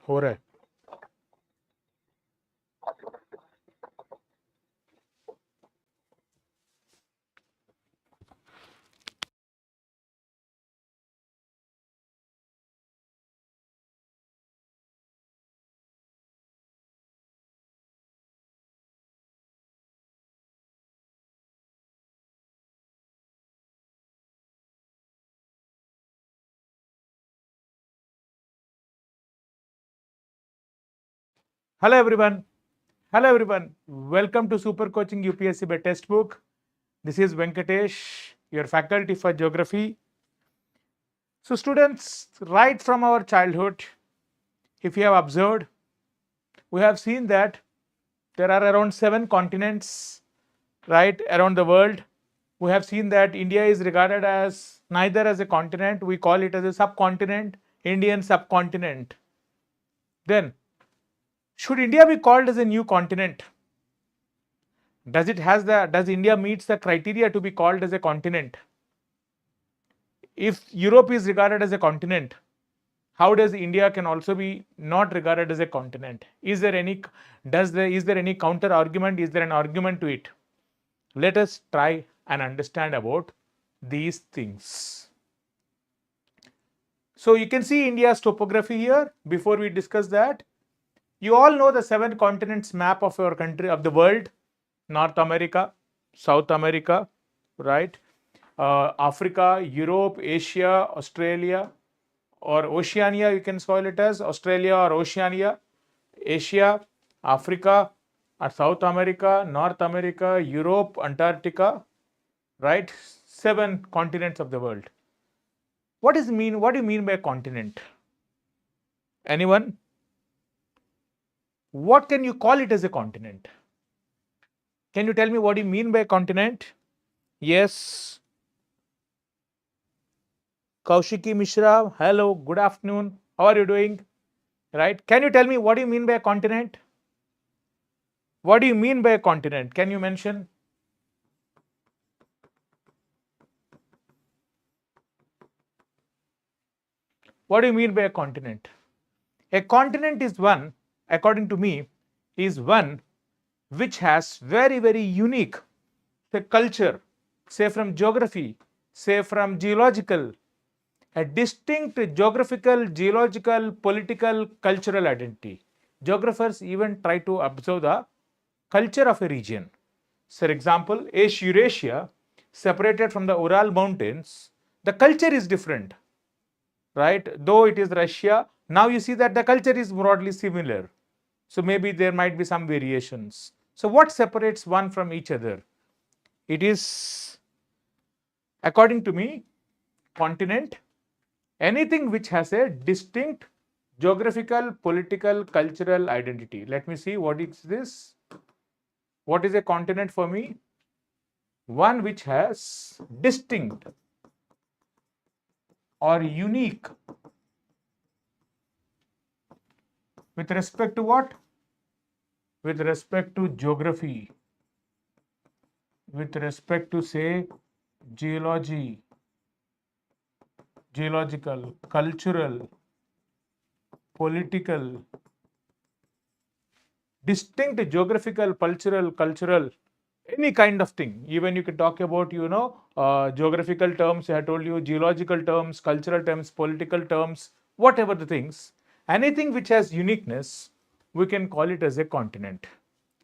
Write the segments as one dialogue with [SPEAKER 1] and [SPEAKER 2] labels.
[SPEAKER 1] हो रहा है. Hello everyone. Hello everyone. Welcome to Super Coaching UPSC by Textbook. This is Venkatesh, your faculty for geography. So students, right from our childhood, if you have observed, we have seen that there are around 7 continents, right, around the world. We have seen that India is regarded as neither as a continent, we call it as a subcontinent, Indian subcontinent. Then, should India be called as a new continent? Does India meets the criteria to be called as a continent? If Europe is regarded as a continent, how does India can also be not regarded as a continent? Is there any counter argument? Is there an argument to it? Let us try and understand about these things. So you can see India's topography here. Before we discuss that, you all know the 7 continents map of our country, of the world. North America, South America, right? Africa, Europe, Asia, Australia, or Oceania, you can call it as Australia or Oceania, Asia, Africa, South America, North America, Europe, Antarctica, right? 7 continents of the world. What do you mean by continent? Anyone? What can you call it as a continent? Can you tell me what you mean by continent? Yes. 𝗚𝗏cie Mishra, hello, good afternoon. How are you doing? Right? Can you tell me what do you mean by a continent? What do you mean by a continent? Can you mention? What do you mean by a continent? A continent is one, according to me, is one which has very, very unique, say, culture, say from geography, say from geological, a distinct geographical, geological, political, cultural identity. Geographers even try to observe the culture of a region. For example, Eurasia, separated from the Ural Mountains, the culture is different, right? Though it is Russia, now you see that the culture is broadly similar. So maybe there might be some variations. So what separates one from each other? It is, according to me, continent, anything which has a distinct geographical, political, cultural identity. Let me see, what is this? What is a continent for me? One which has distinct or unique with respect to what? With respect to geography, with respect to, say, geology, geological, cultural, political, distinct geographical, cultural, any kind of thing. Even you can talk about, geographical terms, I told you, geological terms, cultural terms, political terms, whatever the things, anything which has uniqueness, we can call it as a continent.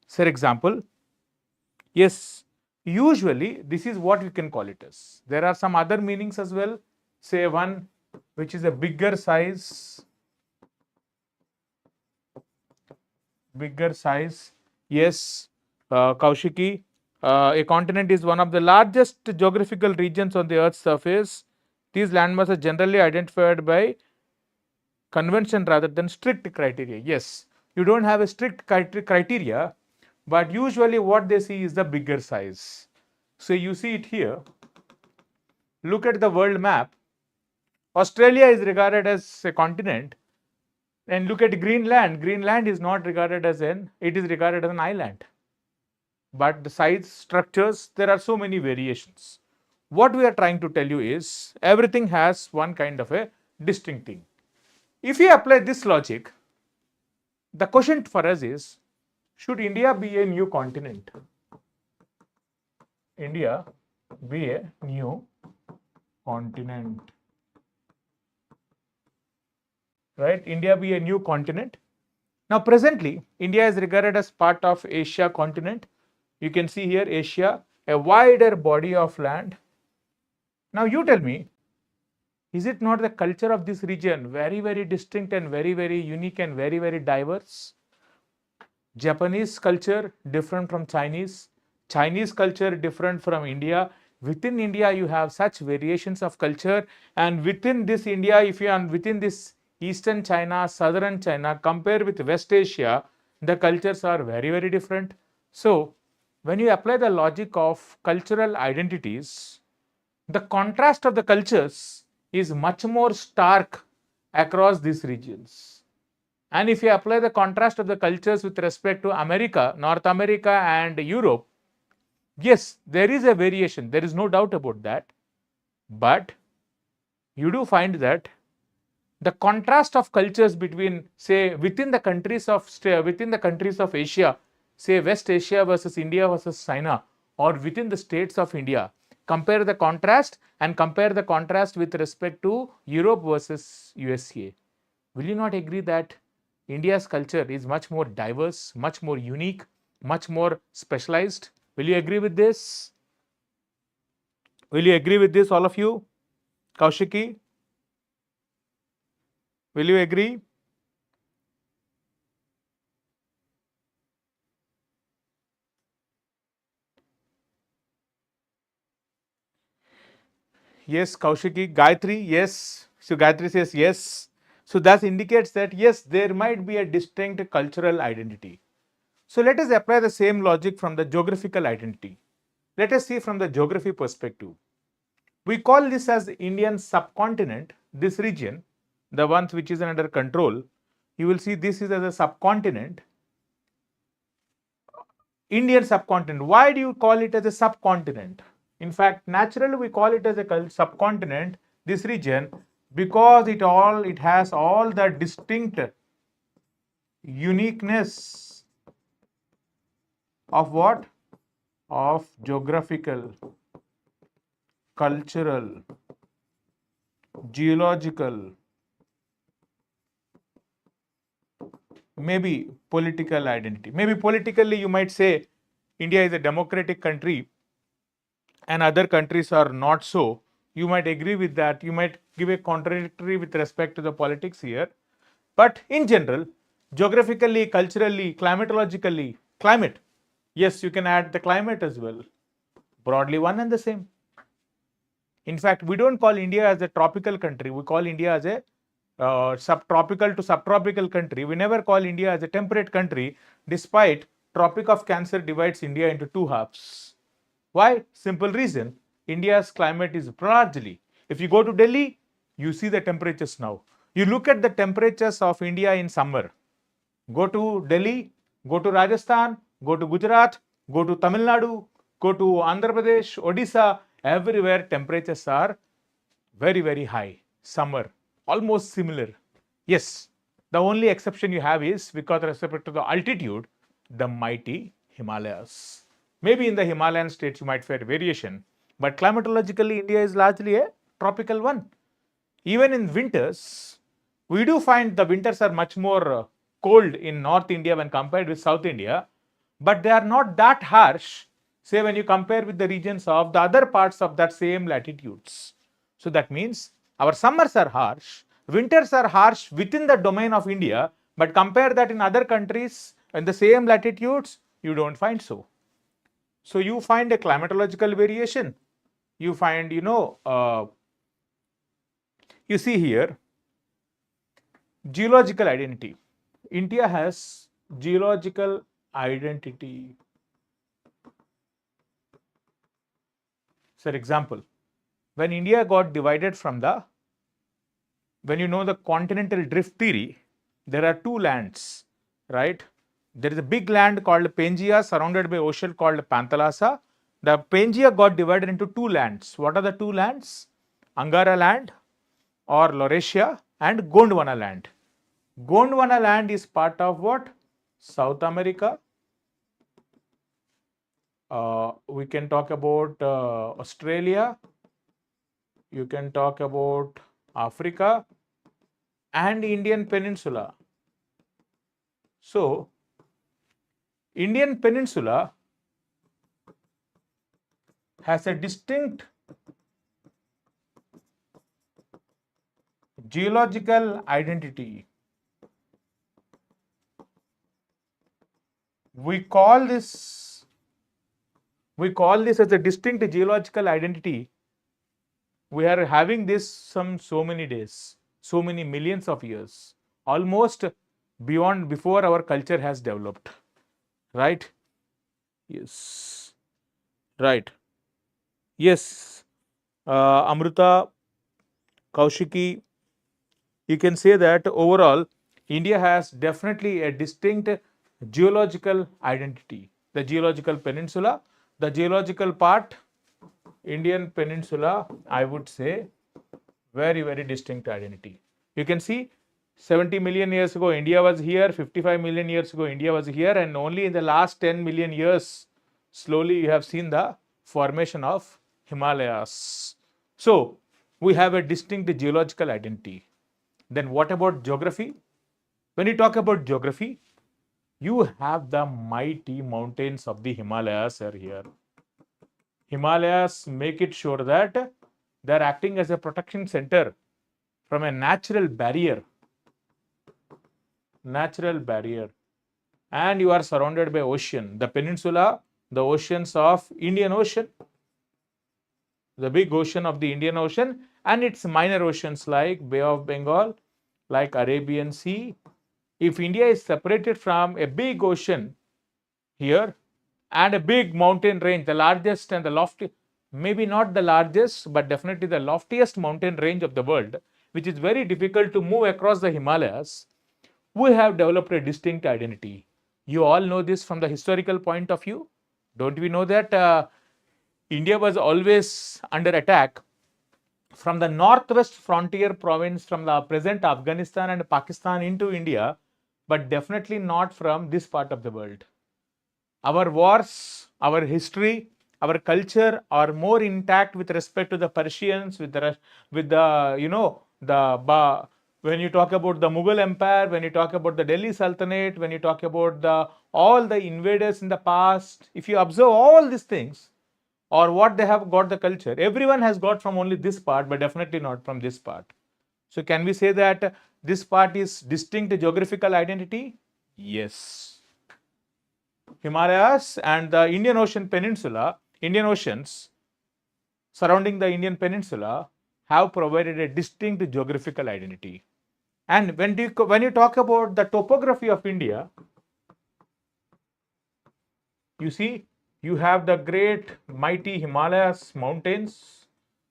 [SPEAKER 1] For example, yes, usually this is what we can call it as. There are some other meanings as well. Say one which is a bigger size. Yes, 𝗚𝗏cie, a continent is one of the largest geographical regions on the Earth's surface. These landmasses are generally identified by convention rather than strict criteria. Yes, you don't have a strict criteria, but usually what they see is the bigger size. So you see it here. Look at the world map. Australia is regarded as a continent. And look at Greenland. Greenland is not regarded as it is regarded as an island. But the size, structures, there are so many variations. What we are trying to tell you is everything has one kind of a distinct thing. If you apply this logic, The question for us is, should India be a new continent? India be a new continent, right? India be a new continent. Now, presently, India is regarded as part of Asia continent. You can see here Asia, a wider body of land. Now, you tell me, is it not the culture of this region very, very distinct and very, very unique and very, very diverse? Japanese culture different from Chinese, Chinese culture different from India. Within India, you have such variations of culture, and within this India, if you are within this Eastern China, Southern China, compare with West Asia, the cultures are very, very different. So, when you apply the logic of cultural identities, the contrast of the cultures is much more stark across these regions. And if you apply the contrast of the cultures with respect to America, North America and Europe, yes, there is a variation. There is no doubt about that. But you do find that the contrast of cultures between, say, within the countries of Asia, say West Asia versus India versus China, or within the states of India, compare the contrast and compare the contrast with respect to Europe versus USA. Will you not agree that India's culture is much more diverse, much more unique, much more specialized? Will you agree with this? Will you agree with this, all of you? 𝗏𝗏𝘁cie, will you agree? Yes, 𝗏𝗏𝘁cie. 𝗏𝗏𝘁, yes. So 𝗏𝗏𝘁 says yes. So that indicates that yes, there might be a distinct cultural identity. So let us apply the same logic from the geographical identity. Let us see from the geography perspective. We call this as Indian subcontinent, this region, the one which is under control. You will see this is as a subcontinent, Indian subcontinent. Why do you call it as a subcontinent? In fact, naturally we call it as a subcontinent, this region, because it has all the distinct uniqueness of what? Of geographical, cultural, geological, maybe political identity. Maybe politically you might say India is a democratic country and other countries are not so. You might agree with that. You might give a contradictory with respect to the politics here. But in general, geographically, culturally, climatologically, climate, yes, you can add the climate as well. Broadly one and the same. In fact, we don't call India as a tropical country. We call India as a subtropical to subtropical country. We never call India as a temperate country, despite Tropic of Cancer divides India into two halves. Why? Simple reason. India's climate is largely, if you go to Delhi, you see the temperatures now. You look at the temperatures of India in summer. Go to Delhi, go to Rajasthan, go to Gujarat, go to Tamil Nadu, go to Andhra Pradesh, Odisha, everywhere temperatures are very, very high. Summer, almost similar. Yes, the only exception you have is because with respect to the altitude, the mighty Himalayas. Maybe in the Himalayan states you might find variation, but climatologically India is largely a tropical one. Even in winters, we do find the winters are much more cold in North India when compared with South India, but they are not that harsh, say when you compare with the regions of the other parts of that same latitudes. So that means our summers are harsh, winters are harsh within the domain of India, but compare that in other countries in the same latitudes, you don't find so. So you find a climatological variation. You find, you see here, geological identity. India has geological identity. For example, when India got divided from when you know the continental drift theory, there are two lands, right? There is a big land called Pangaea surrounded by ocean called Panthalassa. The Pangaea got divided into two lands. What are the two lands? Angara land or Laurasia and Gondwana land. Gondwana land is part of what? South America. We can talk about Australia. You can talk about Africa and Indian Peninsula. So, Indian Peninsula has a distinct geological identity. We call this as a distinct geological identity. We are having this so many days, so many millions of years, almost before our culture has developed, right? Yes, right. Yes, Amrita, Kaushiki, you can say that overall, India has definitely a distinct geological identity. The geological peninsula, the geological part, Indian peninsula, I would say, very, very distinct identity. You can see 70 million years ago, India was here, 55 million years ago, India was here, and only in the last 10 million years, slowly you have seen the formation of Himalayas. So, we have a distinct geological identity. Then what about geography? When you talk about geography, you have the mighty mountains of the Himalayas are here. Himalayas make it sure that they are acting as a protection center from a natural barrier. And you are surrounded by ocean. The peninsula, the oceans of Indian Ocean, the big ocean of the Indian Ocean, and its minor oceans like Bay of Bengal, like Arabian Sea. If India is separated from a big ocean here and a big mountain range, the largest and the loftiest, maybe not the largest, but definitely the loftiest mountain range of the world, which is very difficult to move across the Himalayas, we have developed a distinct identity. You all know this from the historical point of view. Don't we know that India was always under attack from the northwest frontier province, from the present Afghanistan and Pakistan into India, but definitely not from this part of the world. Our wars, our history, our culture are more intact with respect to the Persians, when you talk about the Mughal Empire, when you talk about the Delhi Sultanate, when you talk about all the invaders in the past, if you observe all these things, or what they have got the culture, everyone has got from only this part, but definitely not from this part. So can we say that this part is distinct geographical identity? Yes. Himalayas and the Indian Ocean Peninsula, Indian Oceans surrounding the Indian Peninsula have provided a distinct geographical identity. And when you talk about the topography of India, you see, you have the great mighty Himalayas mountains,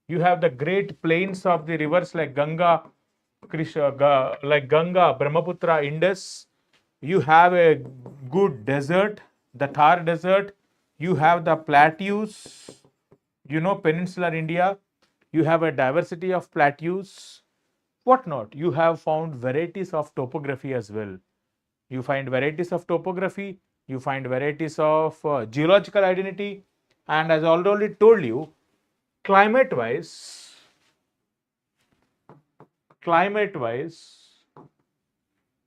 [SPEAKER 1] you have the great plains of the rivers like Ganga, Brahmaputra, Indus, you have a good desert, the Thar desert, you have the plateaus, peninsular India, you have a diversity of plateaus, whatnot. You have found varieties of topography as well. You find varieties of topography, you find varieties of geological identity, and as I already told you, climate-wise,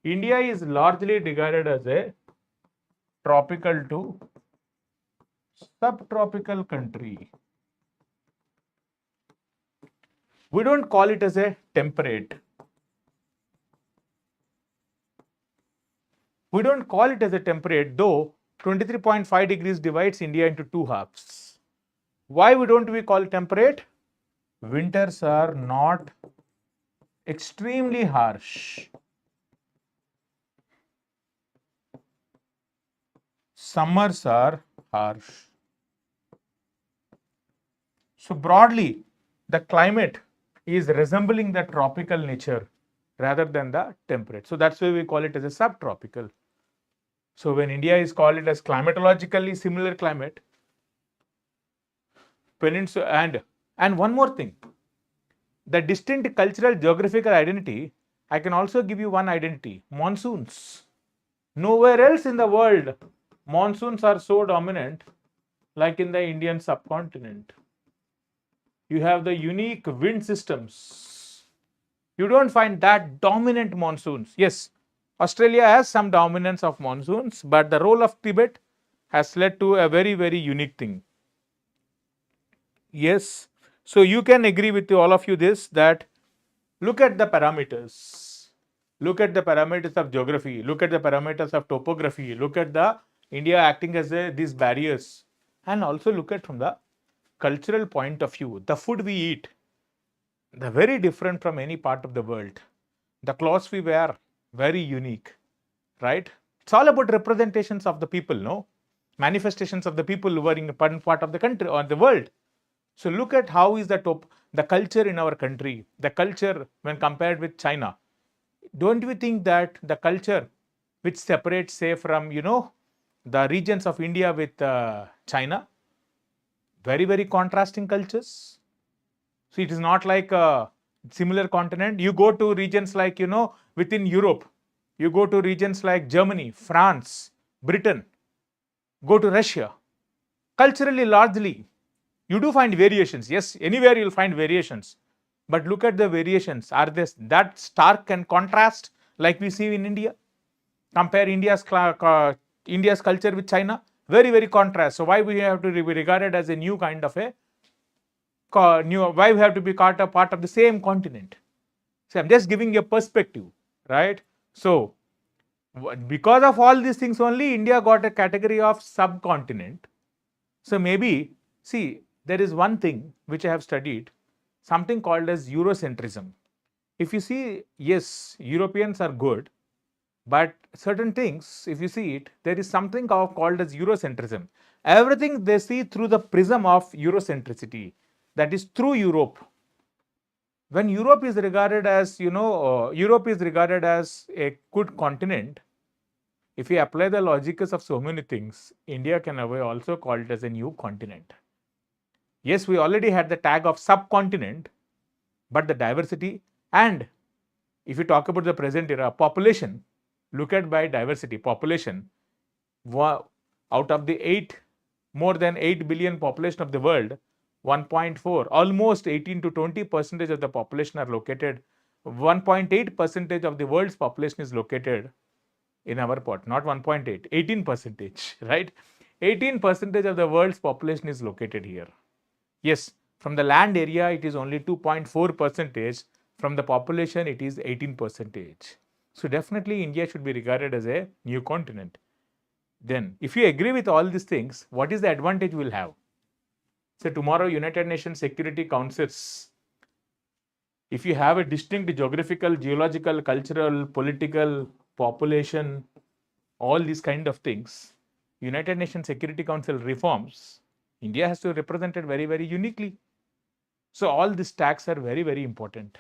[SPEAKER 1] India is largely regarded as a tropical to subtropical country. We don't call it as a temperate. We don't call it as a temperate, though 23.5 degrees divides India into two halves. Why don't we call it temperate? Winters are not extremely harsh. Summers are harsh. So broadly, the climate is resembling the tropical nature rather than the temperate. So that's why we call it as a subtropical. So when India is called it as climatologically similar climate, peninsula, and one more thing, the distinct cultural geographical identity I can also give you one identity, monsoons. Nowhere else in the world monsoons are so dominant like in the Indian subcontinent. You have the unique wind systems. You don't find that dominant monsoons. Yes, Australia has some dominance of monsoons, but the role of Tibet has led to a very, very unique thing. Yes, so you can agree with all of you this, that look at the parameters. Look at the parameters of geography. Look at the parameters of topography. Look at the India acting as these barriers. And also look at from the cultural point of view. The food we eat, they're very different from any part of the world. The clothes we wear, very unique, right? It's all about representations of the people, no? Manifestations of the people who are in a part of the country or the world. So look at how is the culture in our country, the culture when compared with China. Don't we think that the culture which separates, say, from, the regions of India with China, very, very contrasting cultures. So it is not like a similar continent. You go to regions like, within Europe, you go to regions like Germany, France, Britain, go to Russia. Culturally, largely, you do find variations. Yes, anywhere you'll find variations. But look at the variations. Are they that stark and contrast like we see in India? Compare India's culture with China. Very, very contrast. So why we have to be regarded as a new kind of why we have to be part of the same continent? So I'm just giving a perspective, right? So because of all these things only, India got a category of subcontinent. So maybe, see, there is one thing which I have studied, something called as Eurocentrism. If you see, yes, Europeans are good, but certain things, if you see it, there is something called as Eurocentrism. Everything they see through the prism of Eurocentricity, that is through Europe. When Europe is regarded as, Europe is regarded as a good continent, if we apply the logics of so many things, India can be also called as a new continent. Yes, we already had the tag of subcontinent, but the diversity, and if you talk about the present era, population, look at by diversity, population, out of the more than 8 billion population of the world, 1.4, almost 18 to 20% of the population are located, 1.8% of the world's population is located in our part, not 1.8, 18%, right? 18% of the world's population is located here. Yes, from the land area, it is only 2.4%. From the population, it is 18%. So definitely India should be regarded as a new continent. Then, if you agree with all these things, what is the advantage we'll have? So tomorrow, United Nations Security Councils, if you have a distinct geographical, geological, cultural, political, population, all these kind of things, United Nations Security Council reforms, India has to represent it very, very uniquely. So all these tags are very, very important.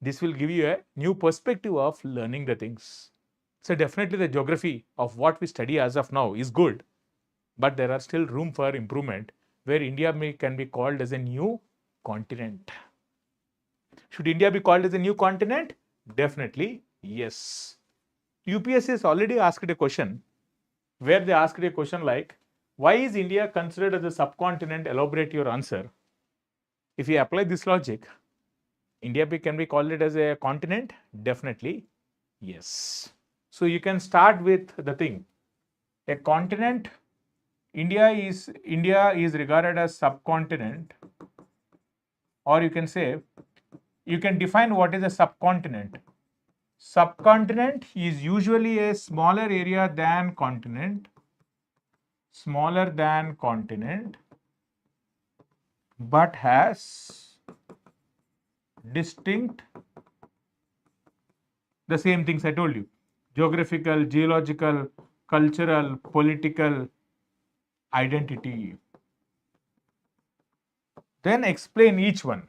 [SPEAKER 1] This will give you a new perspective of learning the things. So definitely the geography of what we study as of now is good, but there are still room for improvement where India can be called as a new continent. Should India be called as a new continent? Definitely yes. UPSC has already asked a question where they asked a question like, why is India considered as a subcontinent? Elaborate your answer. If you apply this logic, India can be called it as a continent? Definitely yes. So you can start with the thing. A continent, India is regarded as subcontinent, or you can say, you can define what is a subcontinent. Subcontinent is usually a smaller area than continent, but has distinct, the same things I told you, geographical, geological, cultural, political identity. Then explain each one.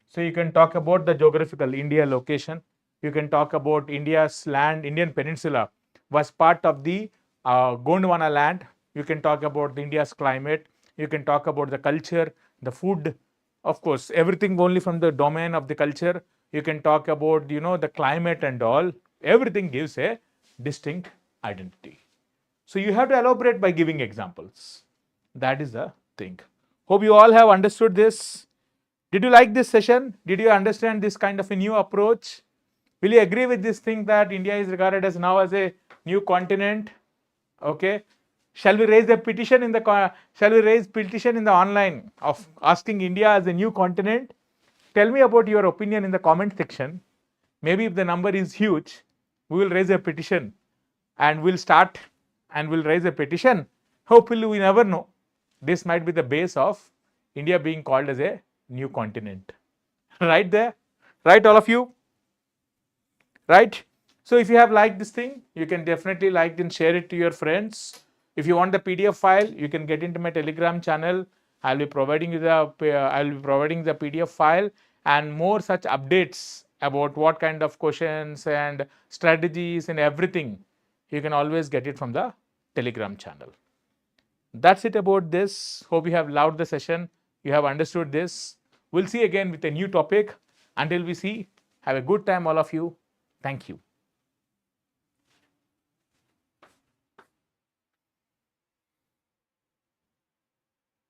[SPEAKER 1] So you can talk about the geographical India location. You can talk about India's land, Indian peninsula was part of the Gondwana land. You can talk about India's climate. You can talk about the culture, the food, of course, everything only from the domain of the culture. you can talk about, the climate and all. Everything gives a distinct identity. So you have to elaborate by giving examples. That is the thing. Hope you all have understood this. Did you like this session? Did you understand this kind of a new approach? Will you agree with this thing that India is regarded as now as a new continent? Okay. Shall we raise petition in the online of asking India as a new continent? Tell me about your opinion in the comment section. Maybe if the number is huge, we will raise a petition and we'll start and we'll raise a petition. Hopefully, we never know. This might be the base of India being called as a new continent. Right there? Right, all of you? Right? So if you have liked this thing, you can definitely like and share it to your friends. If you want the PDF file, you can get into my Telegram channel. I'll be providing you the PDF file and more such updates about what kind of questions and strategies and everything. You can always get it from the Telegram channel. That's it about this. Hope you have loved the session. You have understood this. We'll see again with a new topic. Until we see, have a good time, all of you. Thank you.